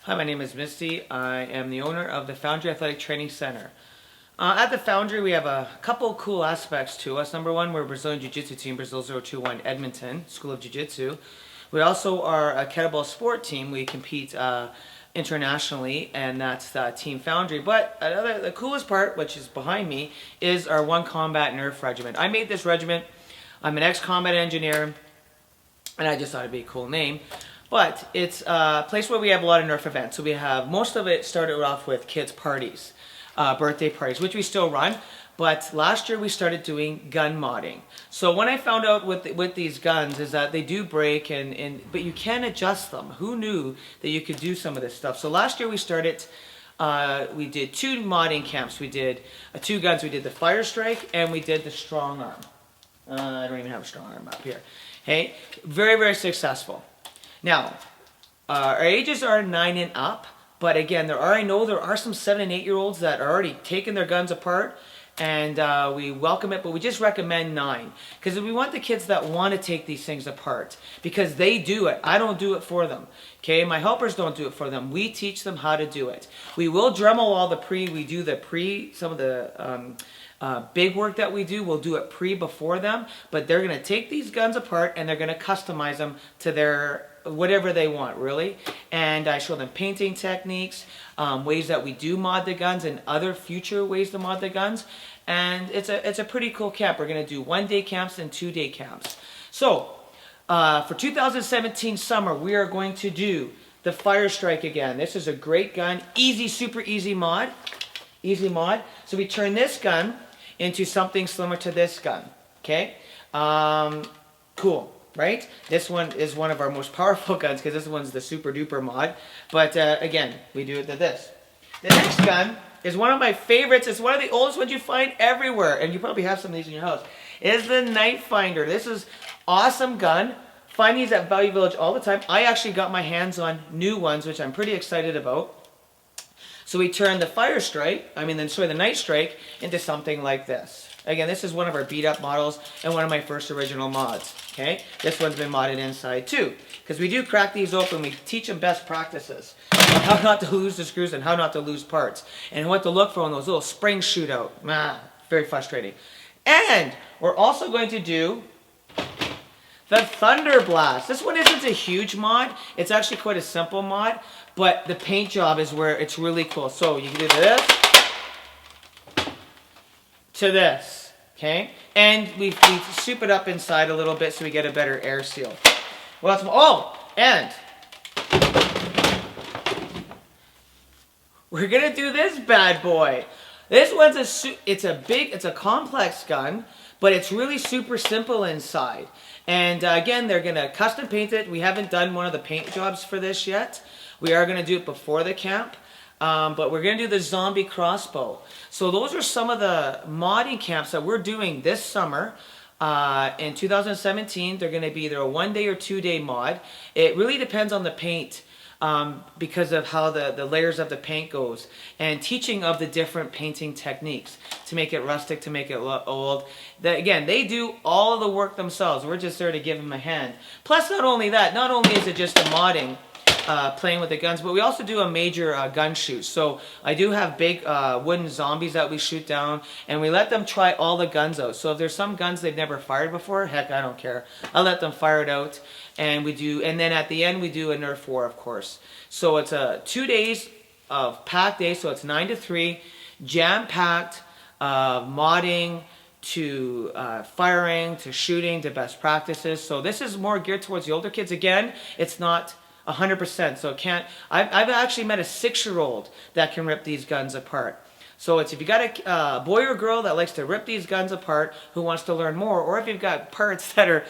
Hi, my name is Misty. I am the owner of the Foundry Athletic Training Center. At the Foundry, we have a couple cool aspects to us. Number one, we're a Brazilian Jiu-Jitsu team, Brazil 021 Edmonton, School of Jiu-Jitsu. We also are a kettlebell sport team. We compete internationally, and that's Team Foundry. But the coolest part, which is behind me, is our One Combat Nerf regiment. I made this regiment. I'm an ex-combat engineer, and I just thought it'd be a cool name. But it's a place where we have a lot of Nerf events. So we have, most of it started off with kids' parties, birthday parties, which we still run. But last year we started doing gun modding. So when I found out with these guns is that they do break, but you can adjust them. Who knew that you could do some of this stuff? So last year we started, we did 2 modding camps. We did 2 guns. We did the Firestrike and we did the Strong Arm. I don't even have a Strong Arm up here. Hey, very, very successful. Now, our ages are 9 and up, but again, I know there are some 7 and 8-year-olds that are already taking their guns apart, and we welcome it, but we just recommend 9, because we want the kids that want to take these things apart, because they do it. I don't do it for them. Okay, my helpers don't do it for them. We teach them how to do it. We will Dremel all the we do the some of the big work that we do, we'll do it before them, but they're going to take these guns apart and they're going to customize them to their whatever they want, really. And I show them painting techniques, ways that we do mod the guns, and other future ways to mod the guns. And it's a pretty cool camp. We're going to do 1-day camps and 2-day camps. So for 2017 summer, we are going to do the Firestrike again. This is a great gun, easy, super easy mod. Easy mod. So we turn this gun into something similar to this gun. Okay? Cool. Right? This one is one of our most powerful guns because this one's the super duper mod. But again, we do it to this. The next gun is one of my favorites. It's one of the oldest ones you find everywhere. And you probably have some of these in your house. It is the Nitefinder. This is awesome gun. Find these at Value Village all the time. I actually got my hands on new ones, which I'm pretty excited about. So we turn the the Nitestrike into something like this. Again, this is one of our beat up models and one of my first original mods. Okay, this one's been modded inside too, because we do crack these open. We teach them best practices on how not to lose the screws and how not to lose parts, and what to look for when those little springs shoot out. Very frustrating. And we're also going to do the Thunderblast. This one isn't a huge mod. It's actually quite a simple mod, but the paint job is where it's really cool. So you can do this to this, okay? And we soup it up inside a little bit so we get a better air seal. Well, and we're gonna do this bad boy. This one's it's a complex gun, but it's really super simple inside. And again, they're gonna custom paint it. We haven't done one of the paint jobs for this yet. We are gonna do it before the camp. But we're going to do the zombie crossbow. So those are some of the modding camps that we're doing this summer. In 2017, they're going to be either a 1-day or 2-day mod. It really depends on the paint because of how the layers of the paint goes. And teaching of the different painting techniques to make it rustic, to make it look old. Again, they do all of the work themselves. We're just there to give them a hand. Plus, not only that, not only is it just the modding, playing with the guns, but we also do a major gun shoot. So I do have big wooden zombies that we shoot down, and we let them try all the guns out. So if there's some guns they've never fired before, heck, I don't care. I'll let them fire it out, and then at the end we do a Nerf war, of course. So it's 2 days of packed days, so it's 9 to 3, jam-packed, modding to firing to shooting to best practices. So this is more geared towards the older kids. Again, it's not 100%, so it can't. I've actually met a 6-year-old that can rip these guns apart. So it's if you got a boy or girl that likes to rip these guns apart, who wants to learn more, or if you've got guns that are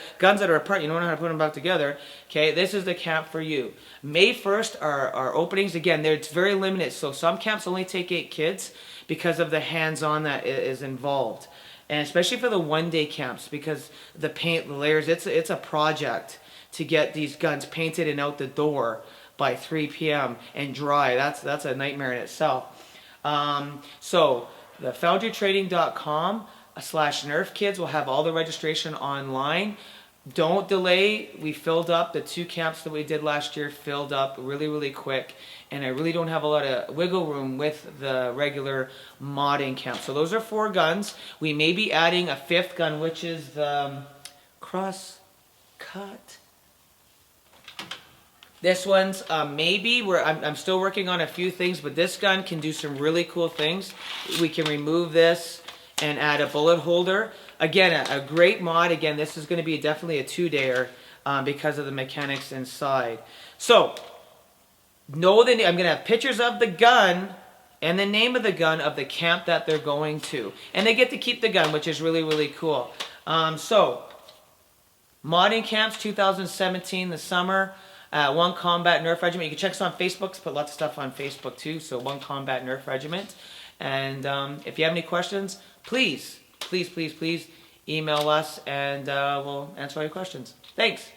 apart, you don't know how to put them back together. Okay, this is the camp for you. May 1st our openings. Again, it's very limited. So some camps only take 8 kids because of the hands-on that is involved, and especially for the 1-day camps because the paint, the layers. It's a project to get these guns painted and out the door by 3 p.m. and dry. That's a nightmare in itself. So the foundrytrading.com/nerfkids will have all the registration online. don't delay. We filled up the 2 camps that we did last year, filled up really, really quick. And I really don't have a lot of wiggle room with the regular modding camp. So those are 4 guns. We may be adding a 5th gun, which is the Crosscut. This one's maybe, I'm still working on a few things, but this gun can do some really cool things. We can remove this and add a bullet holder. Again, a great mod. Again, this is going to be definitely a 2-dayer because of the mechanics inside. So, I'm going to have pictures of the gun and the name of the gun of the camp that they're going to. And they get to keep the gun, which is really, really cool. So, modding camps 2017, the summer. One Combat Nerf Regiment. You can check us on Facebook. Put lots of stuff on Facebook too. So One Combat Nerf Regiment. And if you have any questions, please email us and we'll answer all your questions. Thanks.